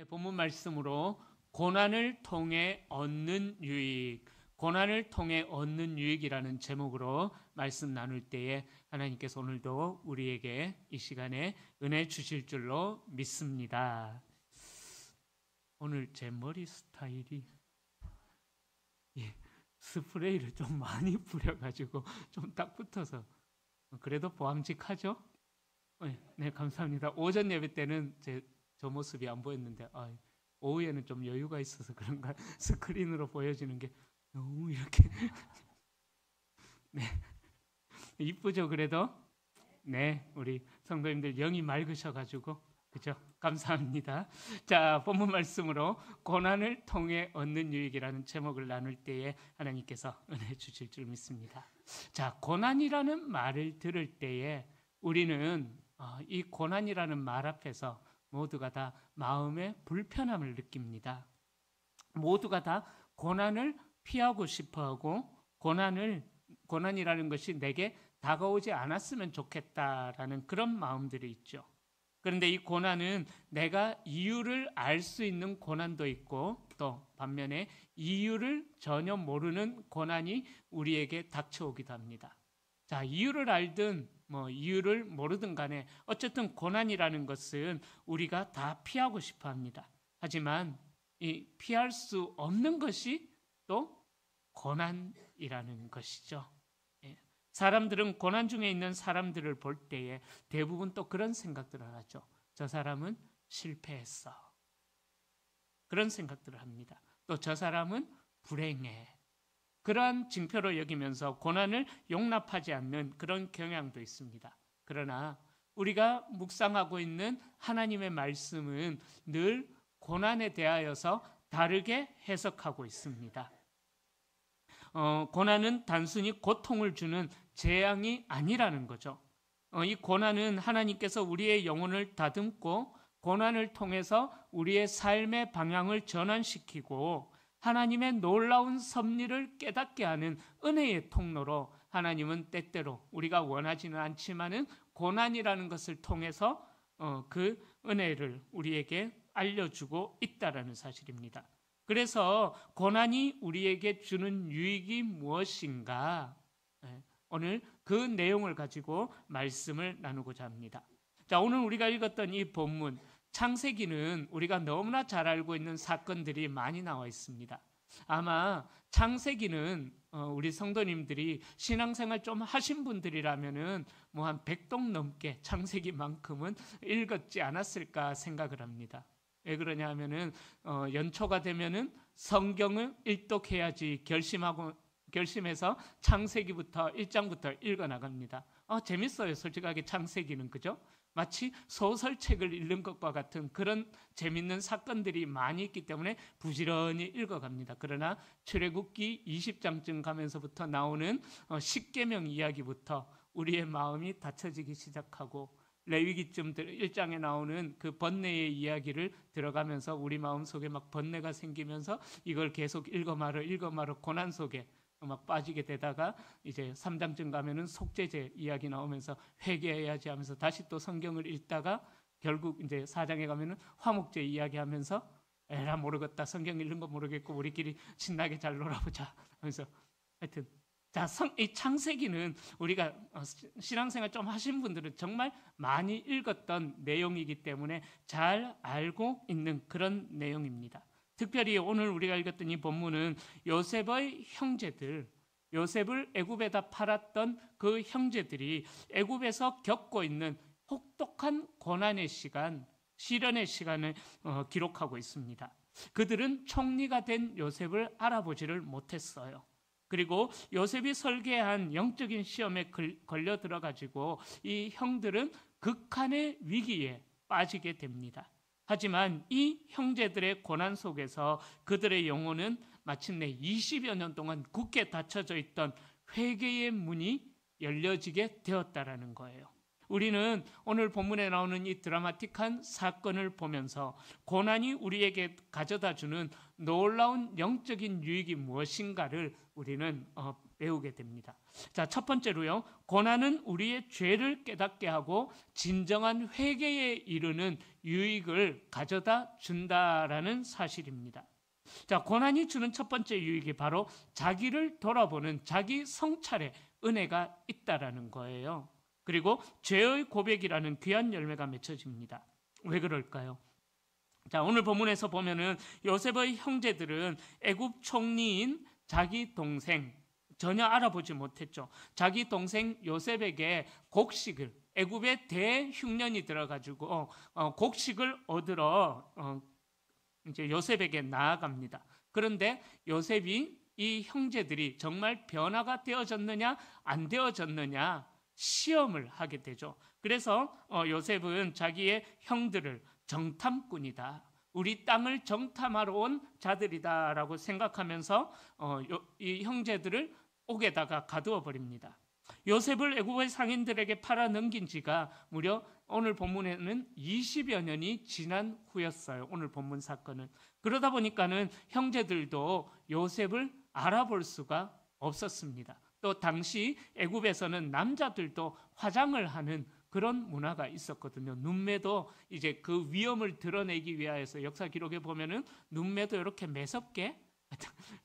본문 말씀으로 고난을 통해 얻는 유익, 고난을 통해 얻는 유익이라는 제목으로 말씀 나눌 때에 하나님께서 오늘도 우리에게 이 시간에 은혜 주실 줄로 믿습니다. 오늘 제 머리 스타일이 스프레이를 좀 많이 뿌려가지고 좀 딱 붙어서 그래도 보암직하죠? 네, 감사합니다. 오전 예배 때는 저 모습이 안 보였는데 오후에는 좀 여유가 있어서 그런가 스크린으로 보여지는 게 너무 이렇게 네, 이쁘죠? 그래도 네, 우리 성도님들 영이 맑으셔가지고 그죠? 감사합니다. 자, 본문 말씀으로 고난을 통해 얻는 유익이라는 제목을 나눌 때에 하나님께서 은혜 주실 줄 믿습니다. 자, 고난이라는 말을 들을 때에 우리는 이 고난이라는 말 앞에서 모두가 다 마음의 불편함을 느낍니다. 모두가 다 고난을 피하고 싶어하고 고난이라는 것이 내게 다가오지 않았으면 좋겠다라는 그런 마음들이 있죠. 그런데 이 고난은 내가 이유를 알 수 있는 고난도 있고 또 반면에 이유를 전혀 모르는 고난이 우리에게 닥쳐오기도 합니다. 자, 이유를 알든 이유를 모르든 간에 어쨌든 고난이라는 것은 우리가 다 피하고 싶어 합니다. 하지만 이 피할 수 없는 것이 또 고난이라는 것이죠. 사람들은 고난 중에 있는 사람들을 볼 때에 대부분 또 그런 생각들을 하죠. 저 사람은 실패했어. 그런 생각들을 합니다. 또 저 사람은 불행해. 그러한 징표로 여기면서 고난을 용납하지 않는 그런 경향도 있습니다. 그러나 우리가 묵상하고 있는 하나님의 말씀은 늘 고난에 대하여서 다르게 해석하고 있습니다. 고난은 단순히 고통을 주는 재앙이 아니라는 거죠. 이 고난은 하나님께서 우리의 영혼을 다듬고 고난을 통해서 우리의 삶의 방향을 전환시키고 하나님의 놀라운 섭리를 깨닫게 하는 은혜의 통로로 하나님은 때때로 우리가 원하지는 않지만은 고난이라는 것을 통해서 그 은혜를 우리에게 알려주고 있다라는 사실입니다. 그래서 고난이 우리에게 주는 유익이 무엇인가? 오늘 그 내용을 가지고 말씀을 나누고자 합니다. 자, 오늘 우리가 읽었던 이 본문 창세기는 우리가 너무나 잘 알고 있는 사건들이 많이 나와 있습니다. 아마 창세기는 우리 성도님들이 신앙생활 좀 하신 분들이라면은 한 100동 넘게 창세기만큼은 읽었지 않았을까 생각을 합니다. 왜 그러냐 하면은 연초가 되면은 성경을 일독해야지 결심해서 창세기부터 1장부터 읽어 나갑니다. 재밌어요. 솔직하게 창세기는 그죠? 마치 소설책을 읽는 것과 같은 그런 재밌는 사건들이 많이 있기 때문에 부지런히 읽어갑니다. 그러나 출애굽기 20장쯤 가면서부터 나오는 십계명 이야기부터 우리의 마음이 닫혀지기 시작하고 레위기쯤 1장에 나오는 그 번뇌의 이야기를 들어가면서 우리 마음속에 막 번뇌가 생기면서 이걸 계속 읽어 말어 고난 속에 막 빠지게 되다가 이제 3장쯤 가면은 속죄제 이야기 나오면서 회개해야지 하면서 다시 또 성경을 읽다가 결국 이제 4장에 가면은 화목제 이야기 하면서 에라 모르겠다. 성경 읽는 거 모르겠고 우리끼리 신나게 잘 놀아보자 하면서 하여튼 자, 이 창세기는 우리가 신앙생활 좀 하신 분들은 정말 많이 읽었던 내용이기 때문에 잘 알고 있는 그런 내용입니다. 특별히 오늘 우리가 읽었던 이 본문은 요셉의 형제들, 요셉을 애굽에다 팔았던 그 형제들이 애굽에서 겪고 있는 혹독한 고난의 시간, 시련의 시간을 기록하고 있습니다. 그들은 총리가 된 요셉을 알아보지를 못했어요. 그리고 요셉이 설계한 영적인 시험에 걸려 들어가지고 이 형들은 극한의 위기에 빠지게 됩니다. 하지만 이 형제들의 고난 속에서 그들의 영혼은 마침내 20여 년 동안 굳게 닫혀져 있던 회개의 문이 열려지게 되었다라는 거예요. 우리는 오늘 본문에 나오는 이 드라마틱한 사건을 보면서 고난이 우리에게 가져다주는 놀라운 영적인 유익이 무엇인가를 우리는 외우게 됩니다. 자, 첫 번째로요. 고난은 우리의 죄를 깨닫게 하고 진정한 회개에 이르는 유익을 가져다 준다라는 사실입니다. 자, 고난이 주는 첫 번째 유익이 바로 자기를 돌아보는 자기 성찰의 은혜가 있다라는 거예요. 그리고 죄의 고백이라는 귀한 열매가 맺혀집니다. 왜 그럴까요? 자, 오늘 본문에서 보면은 요셉의 형제들은 애굽 총리인 자기 동생, 전혀 알아보지 못했죠. 자기 동생 요셉에게 곡식을, 애굽의 대흉년이 들어가지고 곡식을 얻으러 이제 요셉에게 나아갑니다. 그런데 요셉이 이 형제들이 정말 변화가 되어졌느냐 안 되어졌느냐 시험을 하게 되죠. 그래서 요셉은 자기의 형들을 정탐꾼이다, 우리 땅을 정탐하러 온 자들이다라고 생각하면서 이 형제들을 옥에다가 가두어 버립니다. 요셉을 애굽의 상인들에게 팔아 넘긴 지가 무려 오늘 본문에는 20여 년이 지난 후였어요. 오늘 본문 사건은. 그러다 보니까는 형제들도 요셉을 알아볼 수가 없었습니다. 또 당시 애굽에서는 남자들도 화장을 하는 그런 문화가 있었거든요. 눈매도 이제 그 위험을 드러내기 위하여서 역사 기록에 보면은 눈매도 이렇게 매섭게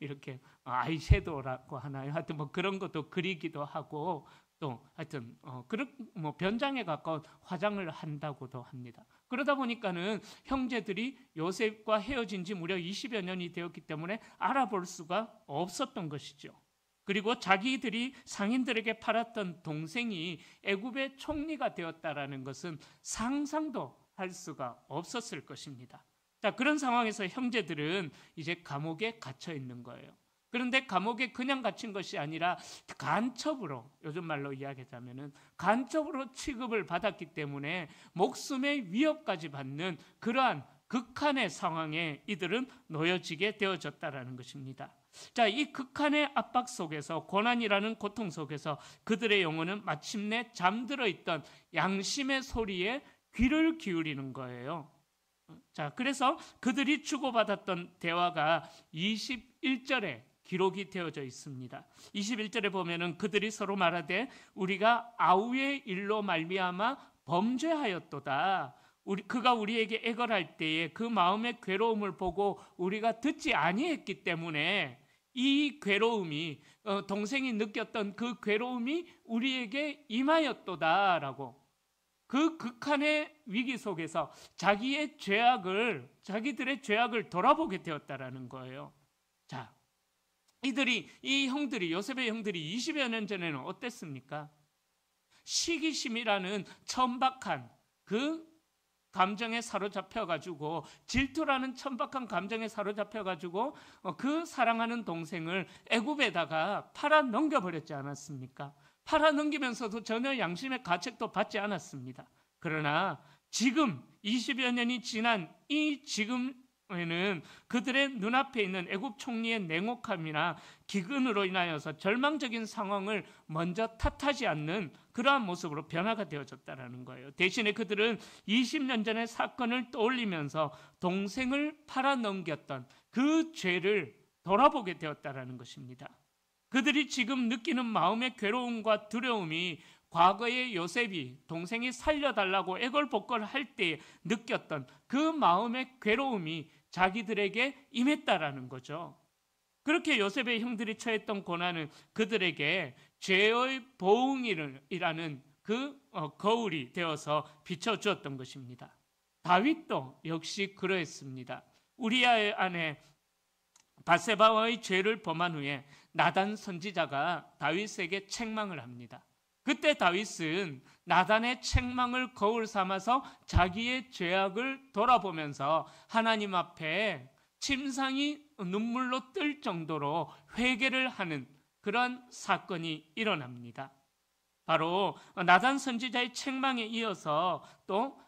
이렇게 아이섀도우라고 하나요? 하여튼 뭐 그런 것도 그리기도 하고 또 하여튼 그런 뭐 변장에 가까운 화장을 한다고도 합니다. 그러다 보니까는 형제들이 요셉과 헤어진 지 무려 20여 년이 되었기 때문에 알아볼 수가 없었던 것이죠. 그리고 자기들이 상인들에게 팔았던 동생이 애굽의 총리가 되었다라는 것은 상상도 할 수가 없었을 것입니다. 자, 그런 상황에서 형제들은 이제 감옥에 갇혀 있는 거예요. 그런데 감옥에 그냥 갇힌 것이 아니라 간첩으로, 요즘 말로 이야기하자면은 간첩으로 취급을 받았기 때문에 목숨의 위협까지 받는 그러한 극한의 상황에 이들은 놓여지게 되어졌다라는 것입니다. 자, 이 극한의 압박 속에서, 고난이라는 고통 속에서 그들의 영혼은 마침내 잠들어 있던 양심의 소리에 귀를 기울이는 거예요. 자, 그래서 그들이 주고받았던 대화가 21절에 기록이 되어져 있습니다. 21절에 보면은 그들이 서로 말하되 우리가 아우의 일로 말미암아 범죄하였도다. 그가 우리에게 애걸할 때에 그 마음의 괴로움을 보고 우리가 듣지 아니했기 때문에 이 괴로움이, 동생이 느꼈던 그 괴로움이 우리에게 임하였도다라고, 그 극한의 위기 속에서 자기들의 죄악을 돌아보게 되었다라는 거예요. 자, 이 형들이, 요셉의 형들이 20여 년 전에는 어땠습니까? 시기심이라는 천박한 그 감정에 사로잡혀가지고, 질투라는 천박한 감정에 사로잡혀가지고 그 사랑하는 동생을 애굽에다가 팔아 넘겨버렸지 않았습니까? 팔아 넘기면서도 전혀 양심의 가책도 받지 않았습니다. 그러나 지금 20여 년이 지난 이 지금에는 그들의 눈앞에 있는 애굽 총리의 냉혹함이나 기근으로 인하여서 절망적인 상황을 먼저 탓하지 않는 그러한 모습으로 변화가 되어졌다는 거예요. 대신에 그들은 20년 전의 사건을 떠올리면서 동생을 팔아넘겼던 그 죄를 돌아보게 되었다는 것입니다. 그들이 지금 느끼는 마음의 괴로움과 두려움이 과거의 요셉이 동생이 살려달라고 애걸복걸할 때 느꼈던 그 마음의 괴로움이 자기들에게 임했다라는 거죠. 그렇게 요셉의 형들이 처했던 고난은 그들에게 죄의 보응이라는 그 거울이 되어서 비춰주었던 것입니다. 다윗도 역시 그러했습니다. 우리아의 아내 바세바와의 죄를 범한 후에 나단 선지자가 다윗에게 책망을 합니다. 그때 다윗은 나단의 책망을 거울 삼아서 자기의 죄악을 돌아보면서 하나님 앞에 침상이 눈물로 뜰 정도로 회개를 하는 그런 사건이 일어납니다. 바로 나단 선지자의 책망에 이어서 또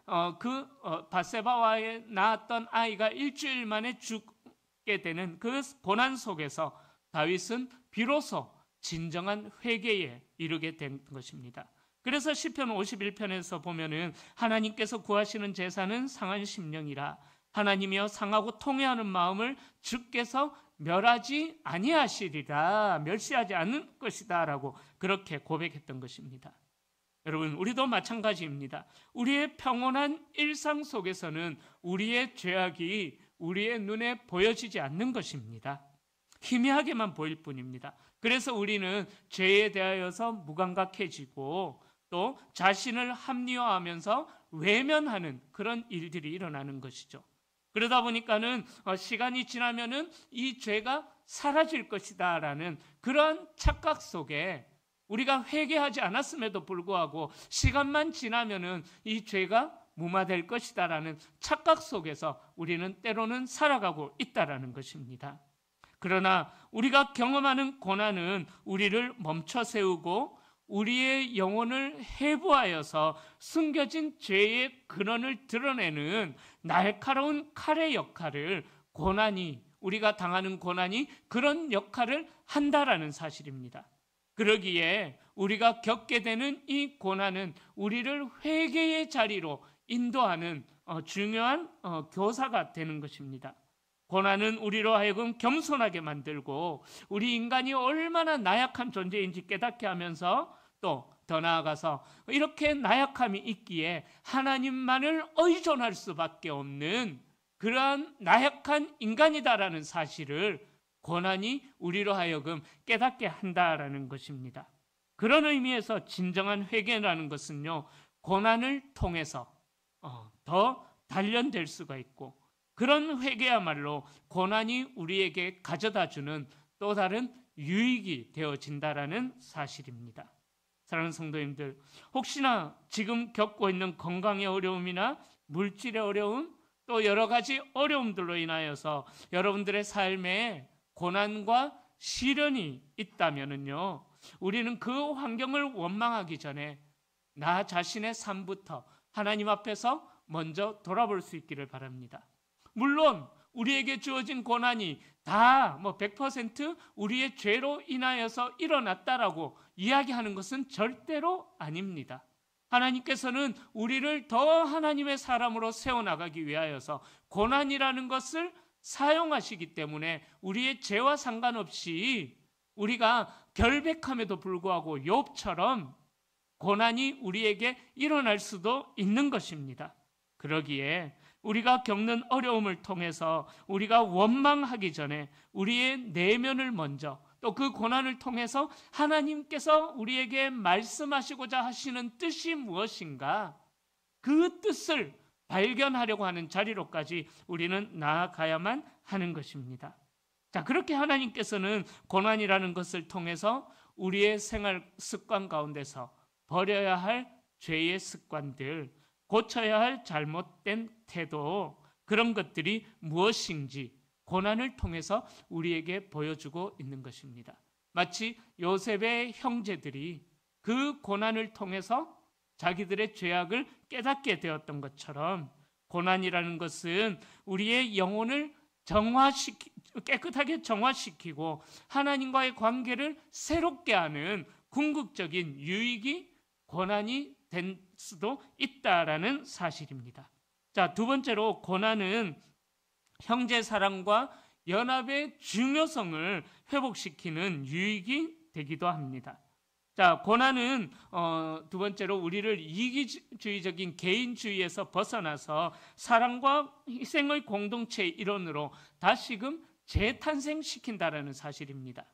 바세바와에 낳았던 아이가 일주일 만에 죽게 되는 그 고난 속에서 다윗은 비로소 진정한 회개에 이르게 된 것입니다. 그래서 시편 51편에서 보면은 하나님께서 구하시는 제사는 상한 심령이라, 하나님이여 상하고 통회하는 마음을 주께서 멸하지 아니하시리라, 멸시하지 않을 것이다라고 그렇게 고백했던 것입니다. 여러분, 우리도 마찬가지입니다. 우리의 평온한 일상 속에서는 우리의 죄악이 우리의 눈에 보여지지 않는 것입니다. 희미하게만 보일 뿐입니다. 그래서 우리는 죄에 대하여서 무감각해지고 또 자신을 합리화하면서 외면하는 그런 일들이 일어나는 것이죠. 그러다 보니까는 시간이 지나면은 이 죄가 사라질 것이다라는 그러한 착각 속에 우리가 회개하지 않았음에도 불구하고 시간만 지나면은 이 죄가 무마될 것이다라는 착각 속에서 우리는 때로는 살아가고 있다라는 것입니다. 그러나 우리가 경험하는 고난은 우리를 멈춰 세우고 우리의 영혼을 해부하여서 숨겨진 죄의 근원을 드러내는 날카로운 칼의 역할을 우리가 당하는 고난이 그런 역할을 한다라는 사실입니다. 그러기에 우리가 겪게 되는 이 고난은 우리를 회개의 자리로 인도하는 중요한 교사가 되는 것입니다. 고난은 우리로 하여금 겸손하게 만들고 우리 인간이 얼마나 나약한 존재인지 깨닫게 하면서 또 더 나아가서 이렇게 나약함이 있기에 하나님만을 의존할 수밖에 없는 그러한 나약한 인간이다라는 사실을 고난이 우리로 하여금 깨닫게 한다라는 것입니다. 그런 의미에서 진정한 회개라는 것은요, 고난을 통해서 더 단련될 수가 있고 그런 회개야말로 고난이 우리에게 가져다주는 또 다른 유익이 되어진다라는 사실입니다. 사랑하는 성도님들, 혹시나 지금 겪고 있는 건강의 어려움이나 물질의 어려움, 또 여러 가지 어려움들로 인하여서 여러분들의 삶에 고난과 시련이 있다면은요, 우리는 그 환경을 원망하기 전에 나 자신의 삶부터 하나님 앞에서 먼저 돌아볼 수 있기를 바랍니다. 물론 우리에게 주어진 고난이 다 100% 우리의 죄로 인하여서 일어났다라고 이야기하는 것은 절대로 아닙니다. 하나님께서는 우리를 더 하나님의 사람으로 세워나가기 위하여서 고난이라는 것을 사용하시기 때문에 우리의 죄와 상관없이 우리가 결백함에도 불구하고 욥처럼 고난이 우리에게 일어날 수도 있는 것입니다. 그러기에 우리가 겪는 어려움을 통해서 우리가 원망하기 전에 우리의 내면을 먼저 또 그 고난을 통해서 하나님께서 우리에게 말씀하시고자 하시는 뜻이 무엇인가, 그 뜻을 발견하려고 하는 자리로까지 우리는 나아가야만 하는 것입니다. 자, 그렇게 하나님께서는 고난이라는 것을 통해서 우리의 생활 습관 가운데서 버려야 할 죄의 습관들, 고쳐야 할 잘못된 태도, 그런 것들이 무엇인지 고난을 통해서 우리에게 보여주고 있는 것입니다. 마치 요셉의 형제들이 그 고난을 통해서 자기들의 죄악을 깨닫게 되었던 것처럼 고난이라는 것은 우리의 영혼을 깨끗하게 정화시키고 하나님과의 관계를 새롭게 하는 궁극적인 유익이 고난이 될 수도 있다라는 사실입니다. 자, 두 번째로 고난은 형제 사랑과 연합의 중요성을 회복시키는 유익이 되기도 합니다. 자, 고난은 두 번째로 우리를 이기주의적인 개인주의에서 벗어나서 사랑과 희생의 공동체의 일원으로 다시금 재탄생시킨다라는 사실입니다.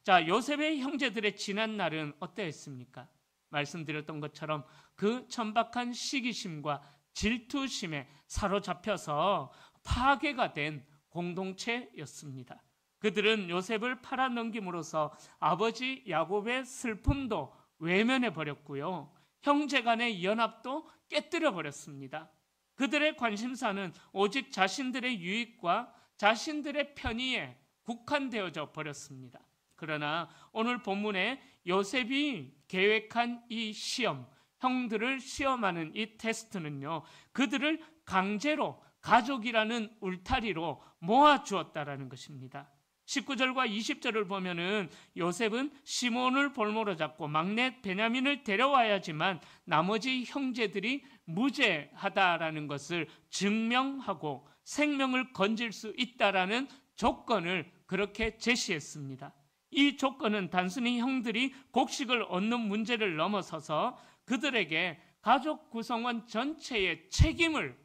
자, 요셉의 형제들의 지난 날은 어떠했습니까? 말씀드렸던 것처럼 그 천박한 시기심과 질투심에 사로잡혀서 파괴가 된 공동체였습니다. 그들은 요셉을 팔아넘김으로써 아버지 야곱의 슬픔도 외면해 버렸고요, 형제 간의 연합도 깨뜨려 버렸습니다. 그들의 관심사는 오직 자신들의 유익과 자신들의 편의에 국한되어져 버렸습니다. 그러나 오늘 본문에 요셉이 계획한 이 시험, 형들을 시험하는 이 테스트는요, 그들을 강제로 가족이라는 울타리로 모아주었다라는 것입니다. 19절과 20절을 보면은 요셉은 시몬을 볼모로 잡고 막내 베냐민을 데려와야지만 나머지 형제들이 무죄하다라는 것을 증명하고 생명을 건질 수 있다라는 조건을 그렇게 제시했습니다. 이 조건은 단순히 형들이 곡식을 얻는 문제를 넘어서서 그들에게 가족 구성원 전체의 책임을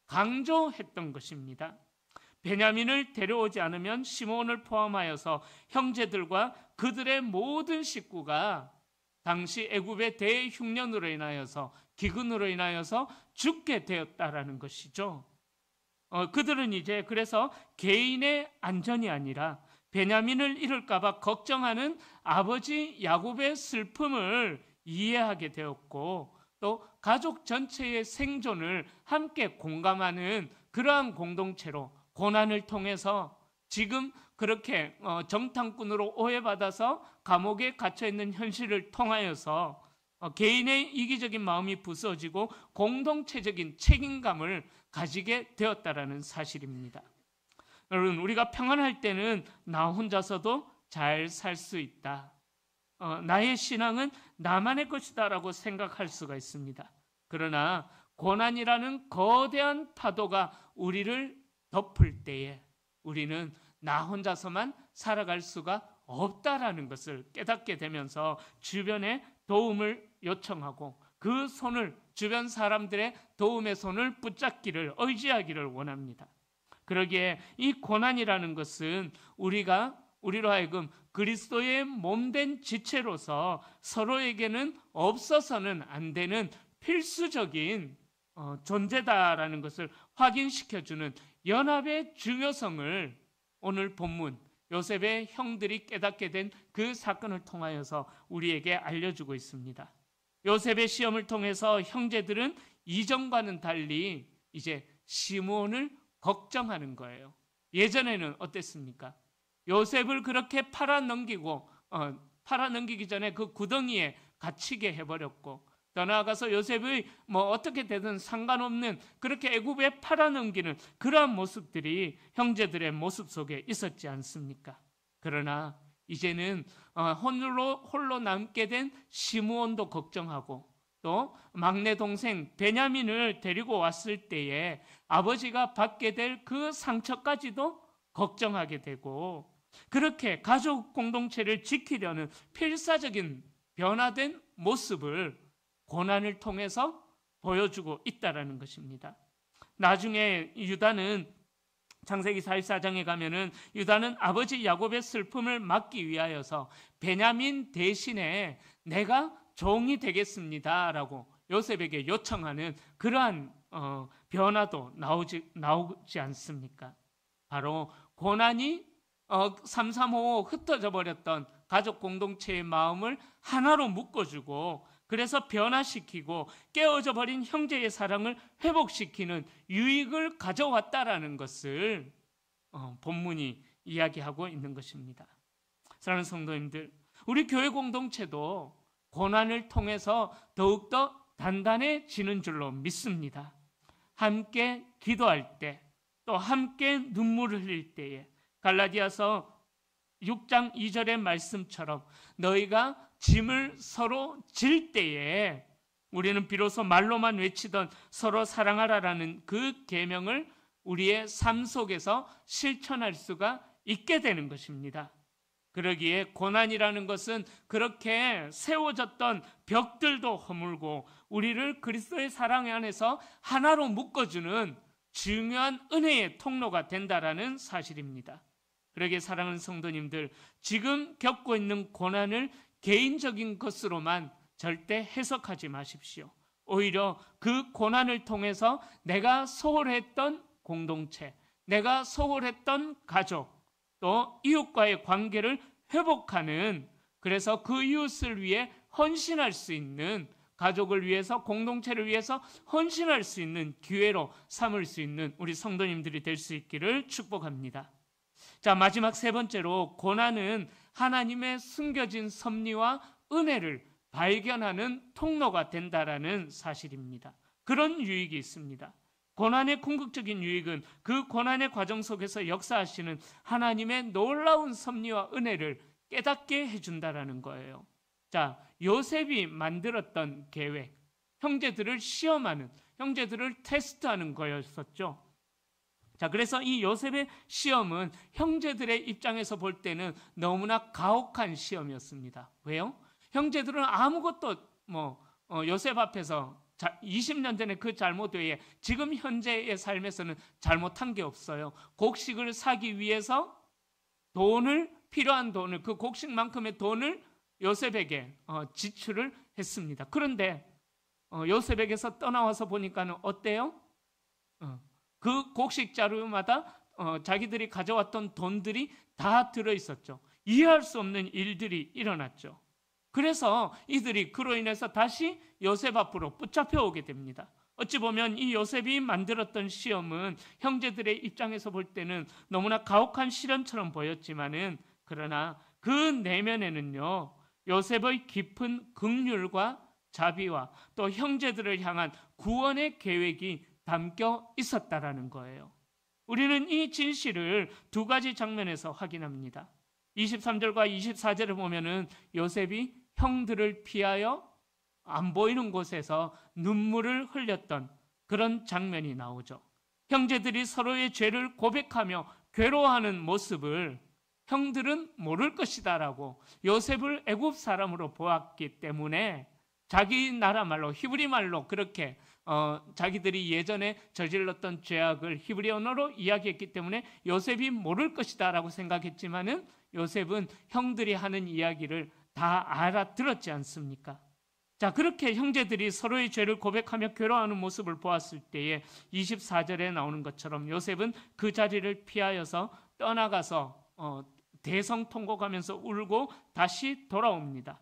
강조했던 것입니다. 베냐민을 데려오지 않으면 시므온을 포함하여서 형제들과 그들의 모든 식구가 당시 애굽의 대흉년으로 인하여서 기근으로 인하여서 죽게 되었다라는 것이죠. 그들은 이제 그래서 개인의 안전이 아니라 베냐민을 잃을까 봐 걱정하는 아버지 야곱의 슬픔을 이해하게 되었고, 또 가족 전체의 생존을 함께 공감하는 그러한 공동체로 고난을 통해서 지금 그렇게 정탐꾼으로 오해받아서 감옥에 갇혀있는 현실을 통하여서 개인의 이기적인 마음이 부서지고 공동체적인 책임감을 가지게 되었다라는 사실입니다. 여러분, 우리가 평안할 때는 나 혼자서도 잘 살 수 있다. 나의 신앙은 나만의 것이다라고 생각할 수가 있습니다. 그러나 고난이라는 거대한 파도가 우리를 덮을 때에 우리는 나 혼자서만 살아갈 수가 없다라는 것을 깨닫게 되면서 주변에 도움을 요청하고 그 손을, 주변 사람들의 도움의 손을 붙잡기를, 의지하기를 원합니다. 그러기에 이 고난이라는 것은 우리로 하여금 그리스도의 몸된 지체로서 서로에게는 없어서는 안 되는 필수적인 존재다라는 것을 확인시켜주는 연합의 중요성을 오늘 본문 요셉의 형들이 깨닫게 된 그 사건을 통하여서 우리에게 알려주고 있습니다. 요셉의 시험을 통해서 형제들은 이전과는 달리 이제 시므온을 걱정하는 거예요. 예전에는 어땠습니까? 요셉을 그렇게 팔아넘기기 전에 그 구덩이에 갇히게 해버렸고, 더 나아가서 요셉의 어떻게 되든 상관없는 그렇게 애굽에 팔아넘기는 그러한 모습들이 형제들의 모습 속에 있었지 않습니까? 그러나 이제는 홀로 남게 된 시므온도 걱정하고, 또 막내 동생 베냐민을 데리고 왔을 때에 아버지가 받게 될 그 상처까지도 걱정하게 되고, 그렇게 가족 공동체를 지키려는 필사적인 변화된 모습을 고난을 통해서 보여주고 있다라는 것입니다. 나중에 유다는 창세기 44장에 가면은 유다는 아버지 야곱의 슬픔을 막기 위하여서 베냐민 대신에 내가 종이 되겠습니다라고 요셉에게 요청하는 그러한 변화도 나오지 않습니까? 바로 고난이 335 흩어져 버렸던 가족 공동체의 마음을 하나로 묶어주고, 그래서 변화시키고 깨어져 버린 형제의 사랑을 회복시키는 유익을 가져왔다라는 것을 본문이 이야기하고 있는 것입니다. 사랑하는 성도님들, 우리 교회 공동체도 고난을 통해서 더욱더 단단해지는 줄로 믿습니다. 함께 기도할 때, 또 함께 눈물을 흘릴 때에 갈라디아서 6장 2절의 말씀처럼 너희가 짐을 서로 질 때에 우리는 비로소 말로만 외치던 서로 사랑하라라는 그 계명을 우리의 삶 속에서 실천할 수가 있게 되는 것입니다. 그러기에 고난이라는 것은 그렇게 세워졌던 벽들도 허물고 우리를 그리스도의 사랑 안에서 하나로 묶어주는 중요한 은혜의 통로가 된다라는 사실입니다. 그러기에 사랑하는 성도님들, 지금 겪고 있는 고난을 개인적인 것으로만 절대 해석하지 마십시오. 오히려 그 고난을 통해서 내가 소홀했던 공동체, 내가 소홀했던 가족, 또 이웃과의 관계를 회복하는, 그래서 그 이웃을 위해 헌신할 수 있는, 가족을 위해서, 공동체를 위해서 헌신할 수 있는 기회로 삼을 수 있는 우리 성도님들이 될 수 있기를 축복합니다. 자, 마지막 세 번째로 고난은 하나님의 숨겨진 섭리와 은혜를 발견하는 통로가 된다라는 사실입니다. 그런 유익이 있습니다. 고난의 궁극적인 유익은 그 고난의 과정 속에서 역사하시는 하나님의 놀라운 섭리와 은혜를 깨닫게 해준다라는 거예요. 자, 요셉이 만들었던 계획, 형제들을 시험하는, 형제들을 테스트하는 거였었죠. 자, 그래서 이 요셉의 시험은 형제들의 입장에서 볼 때는 너무나 가혹한 시험이었습니다. 왜요? 형제들은 아무것도 요셉 앞에서 20년 전에 그 잘못 외에 지금 현재의 삶에서는 잘못한 게 없어요. 곡식을 사기 위해서 필요한 돈을, 그 곡식만큼의 돈을 요셉에게 지출을 했습니다. 그런데 요셉에게서 떠나와서 보니까는 어때요? 그 곡식 자루마다 자기들이 가져왔던 돈들이 다 들어있었죠. 이해할 수 없는 일들이 일어났죠. 그래서 이들이 그로 인해서 다시 요셉 앞으로 붙잡혀 오게 됩니다. 어찌 보면 이 요셉이 만들었던 시험은 형제들의 입장에서 볼 때는 너무나 가혹한 시련처럼 보였지만은, 그러나 그 내면에는요, 요셉의 깊은 긍휼과 자비와 또 형제들을 향한 구원의 계획이 담겨 있었다라는 거예요. 우리는 이 진실을 두 가지 장면에서 확인합니다. 23절과 24절을 보면은 요셉이 형들을 피하여 안 보이는 곳에서 눈물을 흘렸던 그런 장면이 나오죠. 형제들이 서로의 죄를 고백하며 괴로워하는 모습을 형들은 모를 것이다라고 요셉을 애굽 사람으로 보았기 때문에 자기 나라 말로, 히브리 말로 그렇게 자기들이 예전에 저질렀던 죄악을 히브리 언어로 이야기했기 때문에 요셉이 모를 것이다라고 생각했지만은 요셉은 형들이 하는 이야기를 다 알아들었지 않습니까? 자, 그렇게 형제들이 서로의 죄를 고백하며 괴로워하는 모습을 보았을 때에 24절에 나오는 것처럼 요셉은 그 자리를 피하여서 떠나가서 대성통곡하면서 울고 다시 돌아옵니다.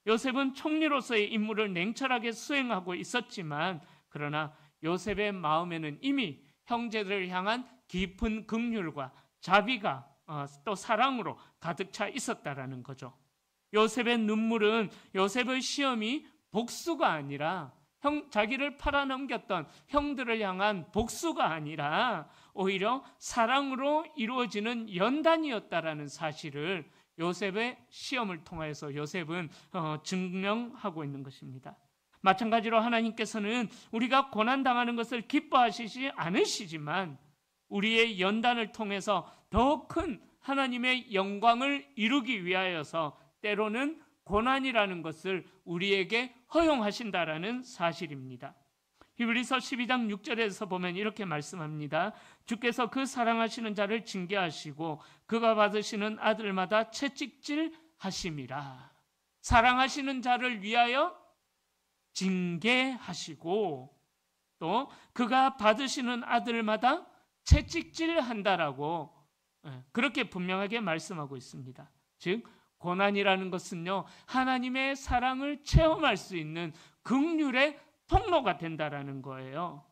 요셉은 총리로서의 임무를 냉철하게 수행하고 있었지만, 그러나 요셉의 마음에는 이미 형제들을 향한 깊은 긍휼과 자비가 또 사랑으로 가득 차 있었다라는 거죠. 요셉의 눈물은 요셉의 시험이 복수가 아니라 자기를 팔아넘겼던 형들을 향한 복수가 아니라 오히려 사랑으로 이루어지는 연단이었다라는 사실을 요셉의 시험을 통해서 요셉은 증명하고 있는 것입니다. 마찬가지로 하나님께서는 우리가 고난당하는 것을 기뻐하시지 않으시지만 우리의 연단을 통해서 더 큰 하나님의 영광을 이루기 위하여서 때로는 고난이라는 것을 우리에게 허용하신다라는 사실입니다. 히브리서 12장 6절에서 보면 이렇게 말씀합니다. 주께서 그 사랑하시는 자를 징계하시고 그가 받으시는 아들마다 채찍질 하심이라. 사랑하시는 자를 위하여 징계하시고 또 그가 받으시는 아들마다 채찍질 한다라고 그렇게 분명하게 말씀하고 있습니다. 즉 고난이라는 것은요, 하나님의 사랑을 체험할 수 있는 긍휼의 통로가 된다라는 거예요.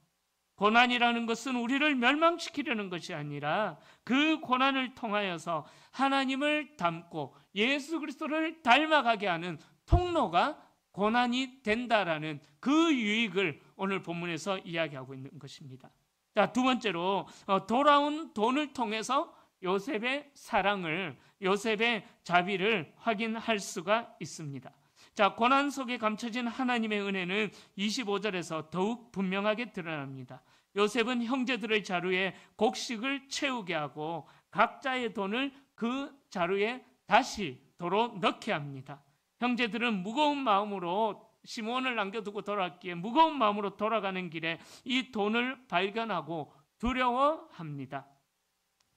고난이라는 것은 우리를 멸망시키려는 것이 아니라 그 고난을 통하여서 하나님을 닮고 예수 그리스도를 닮아가게 하는 통로가 고난이 된다라는 그 유익을 오늘 본문에서 이야기하고 있는 것입니다. 자, 두 번째로 돌아온 돈을 통해서 요셉의 사랑을, 요셉의 자비를 확인할 수가 있습니다. 자, 고난 속에 감춰진 하나님의 은혜는 25절에서 더욱 분명하게 드러납니다. 요셉은 형제들의 자루에 곡식을 채우게 하고 각자의 돈을 그 자루에 다시 도로 넣게 합니다. 형제들은 무거운 마음으로 시므온을 남겨두고 돌아왔기에 무거운 마음으로 돌아가는 길에 이 돈을 발견하고 두려워합니다.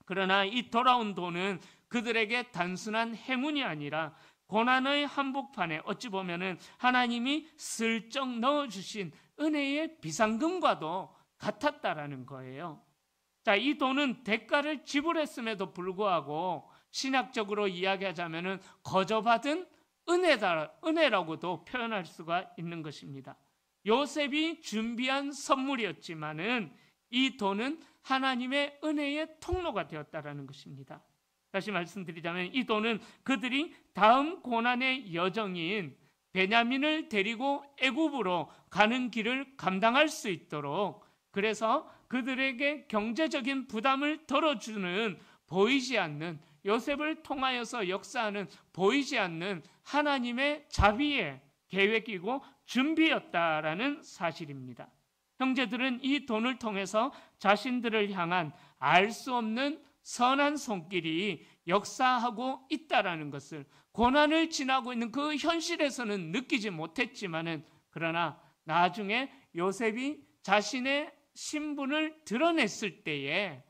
그러나 이 돌아온 돈은 그들에게 단순한 행운이 아니라 고난의 한복판에 어찌 보면은 하나님이 슬쩍 넣어주신 은혜의 비상금과도 같았다라는 거예요. 자, 이 돈은 대가를 지불했음에도 불구하고 신학적으로 이야기하자면은 거저받은 은혜라고도 표현할 수가 있는 것입니다. 요셉이 준비한 선물이었지만은 이 돈은 하나님의 은혜의 통로가 되었다라는 것입니다. 다시 말씀드리자면 이 돈은 그들이 다음 고난의 여정인 베냐민을 데리고 애굽으로 가는 길을 감당할 수 있도록, 그래서 그들에게 경제적인 부담을 덜어주는 보이지 않는, 요셉을 통하여서 역사하는 보이지 않는 하나님의 자비의 계획이고 준비였다라는 사실입니다. 형제들은 이 돈을 통해서 자신들을 향한 알 수 없는 선한 손길이 역사하고 있다라는 것을 고난을 지나고 있는 그 현실에서는 느끼지 못했지만은, 그러나 나중에 요셉이 자신의 신분을 드러냈을 때에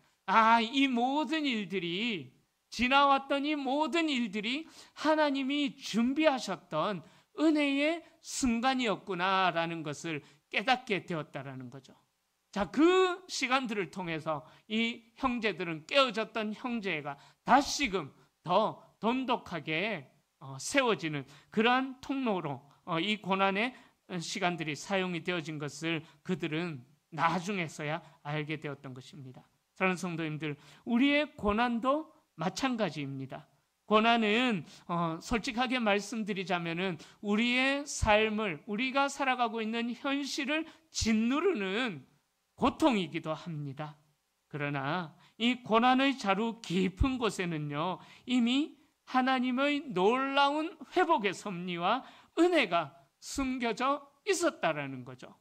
이 모든 일들이, 지나왔던 이 모든 일들이 하나님이 준비하셨던 은혜의 순간이었구나라는 것을 깨닫게 되었다라는 거죠. 자, 그 시간들을 통해서 이 형제들은, 깨어졌던 형제가 다시금 더 돈독하게 세워지는 그러한 통로로 이 고난의 시간들이 사용이 되어진 것을 그들은 나중에서야 알게 되었던 것입니다. 사랑하는 성도님들, 우리의 고난도 마찬가지입니다. 고난은 솔직하게 말씀드리자면은 우리의 삶을, 우리가 살아가고 있는 현실을 짓누르는 고통이기도 합니다. 그러나 이 고난의 자루 깊은 곳에는요, 이미 하나님의 놀라운 회복의 섭리와 은혜가 숨겨져 있었다라는 거죠.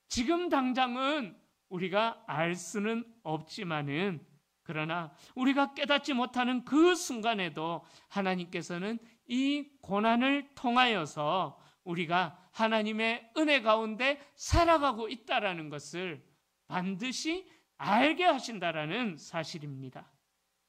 지금 당장은 우리가 알 수는 없지만은, 그러나 우리가 깨닫지 못하는 그 순간에도 하나님께서는 이 고난을 통하여서 우리가 하나님의 은혜 가운데 살아가고 있다라는 것을 반드시 알게 하신다라는 사실입니다.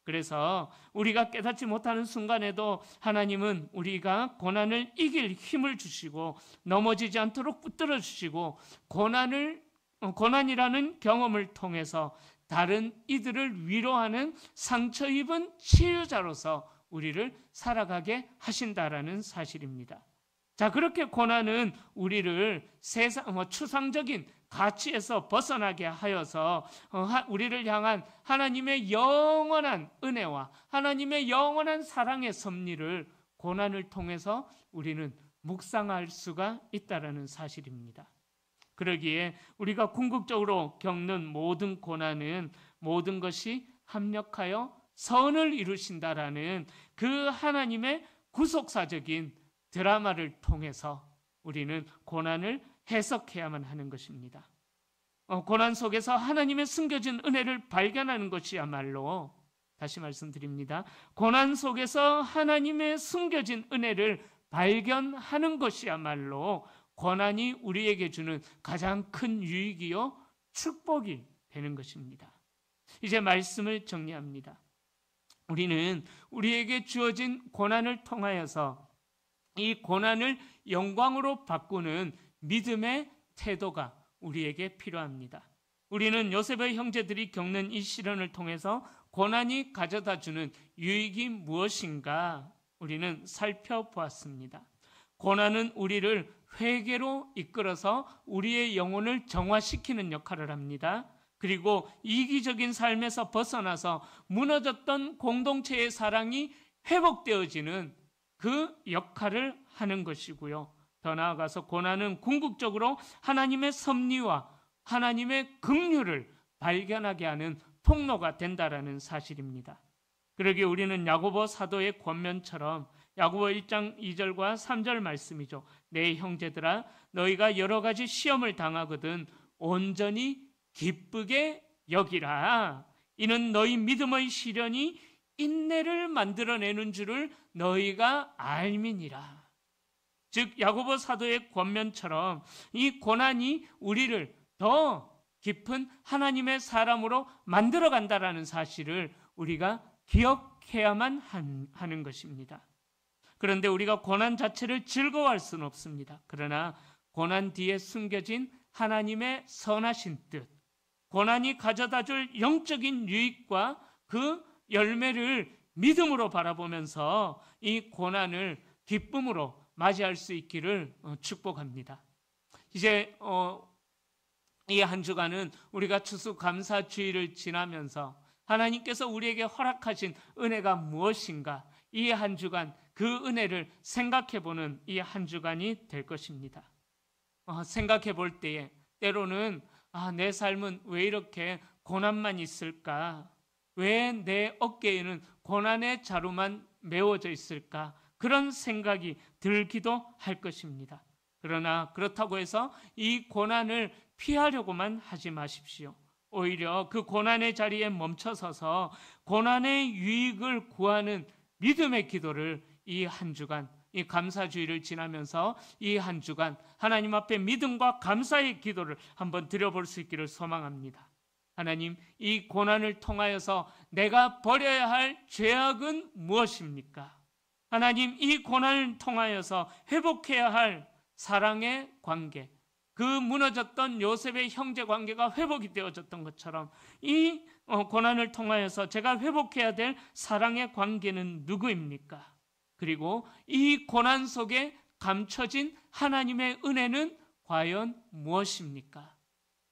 그래서 우리가 깨닫지 못하는 순간에도 하나님은 우리가 고난을 이길 힘을 주시고 넘어지지 않도록 붙들어 주시고, 고난이라는 경험을 통해서 다른 이들을 위로하는 상처 입은 치유자로서 우리를 살아가게 하신다라는 사실입니다. 자, 그렇게 고난은 우리를 추상적인 가치에서 벗어나게 하여서 우리를 향한 하나님의 영원한 은혜와 하나님의 영원한 사랑의 섭리를 고난을 통해서 우리는 묵상할 수가 있다라는 사실입니다. 그러기에 우리가 궁극적으로 겪는 모든 고난은 모든 것이 합력하여 선을 이루신다라는 그 하나님의 구속사적인 드라마를 통해서 우리는 고난을 해석해야만 하는 것입니다. 고난 속에서 하나님의 숨겨진 은혜를 발견하는 것이야말로, 다시 말씀드립니다, 고난 속에서 하나님의 숨겨진 은혜를 발견하는 것이야말로 고난이 우리에게 주는 가장 큰 유익이요 축복이 되는 것입니다. 이제 말씀을 정리합니다. 우리는 우리에게 주어진 고난을 통하여서 이 고난을 영광으로 바꾸는 믿음의 태도가 우리에게 필요합니다. 우리는 요셉의 형제들이 겪는 이 시련을 통해서 고난이 가져다주는 유익이 무엇인가 우리는 살펴보았습니다. 고난은 우리를 회개로 이끌어서 우리의 영혼을 정화시키는 역할을 합니다. 그리고 이기적인 삶에서 벗어나서 무너졌던 공동체의 사랑이 회복되어지는 그 역할을 하는 것이고요. 더 나아가서 고난은 궁극적으로 하나님의 섭리와 하나님의 긍휼을 발견하게 하는 통로가 된다라는 사실입니다. 그러기에 우리는 야고보 사도의 권면처럼 야고보 1장 2절과 3절 말씀이죠. 내 형제들아, 너희가 여러 가지 시험을 당하거든 온전히 기쁘게 여기라. 이는 너희 믿음의 시련이 인내를 만들어내는 줄을 너희가 알미니라. 즉 야고보 사도의 권면처럼 이 고난이 우리를 더 깊은 하나님의 사람으로 만들어간다라는 사실을 우리가 기억해야만 하는 것입니다. 그런데 우리가 고난 자체를 즐거워할 수는 없습니다. 그러나 고난 뒤에 숨겨진 하나님의 선하신 뜻, 고난이 가져다줄 영적인 유익과 그 열매를 믿음으로 바라보면서 이 고난을 기쁨으로 맞이할 수 있기를 축복합니다. 이제 이 한 주간은 우리가 추수감사주의를 지나면서 하나님께서 우리에게 허락하신 은혜가 무엇인가, 이 한 주간 그 은혜를 생각해보는 이 한 주간이 될 것입니다. 생각해 볼 때에 때로는 내 삶은 왜 이렇게 고난만 있을까? 왜 내 어깨에는 고난의 자루만 메워져 있을까? 그런 생각이 들기도 할 것입니다. 그러나 그렇다고 해서 이 고난을 피하려고만 하지 마십시오. 오히려 그 고난의 자리에 멈춰서서 고난의 유익을 구하는 믿음의 기도를 이 한 주간, 이 감사주의를 지나면서 이 한 주간 하나님 앞에 믿음과 감사의 기도를 한번 드려볼 수 있기를 소망합니다. 하나님, 이 고난을 통하여서 내가 버려야 할 죄악은 무엇입니까? 하나님, 이 고난을 통하여서 회복해야 할 사랑의 관계, 그 무너졌던 요셉의 형제 관계가 회복이 되어졌던 것처럼 이 고난을 통하여서 제가 회복해야 될 사랑의 관계는 누구입니까? 그리고 이 고난 속에 감춰진 하나님의 은혜는 과연 무엇입니까?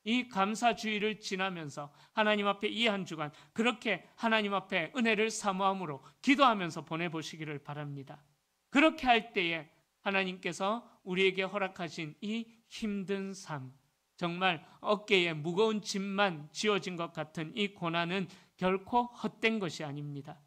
이 감사주의를 지나면서 하나님 앞에 이 한 주간 그렇게 하나님 앞에 은혜를 사모함으로 기도하면서 보내보시기를 바랍니다. 그렇게 할 때에 하나님께서 우리에게 허락하신 이 힘든 삶, 정말 어깨에 무거운 짐만 지어진 것 같은 이 고난은 결코 헛된 것이 아닙니다.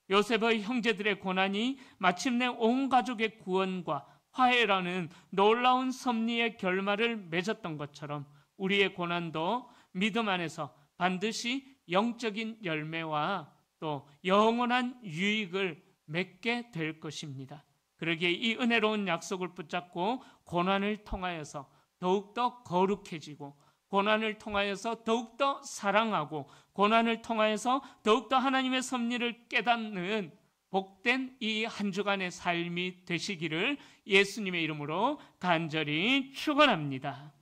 요셉의 형제들의 고난이 마침내 온 가족의 구원과 화해라는 놀라운 섭리의 결말을 맺었던 것처럼 우리의 고난도 믿음 안에서 반드시 영적인 열매와 또 영원한 유익을 맺게 될 것입니다. 그러기에 이 은혜로운 약속을 붙잡고 고난을 통하여서 더욱더 거룩해지고 고난을 통하여서 더욱더 사랑하고 고난을 통하여서 더욱더 하나님의 섭리를 깨닫는 복된 이 한 주간의 삶이 되시기를 예수님의 이름으로 간절히 축원합니다.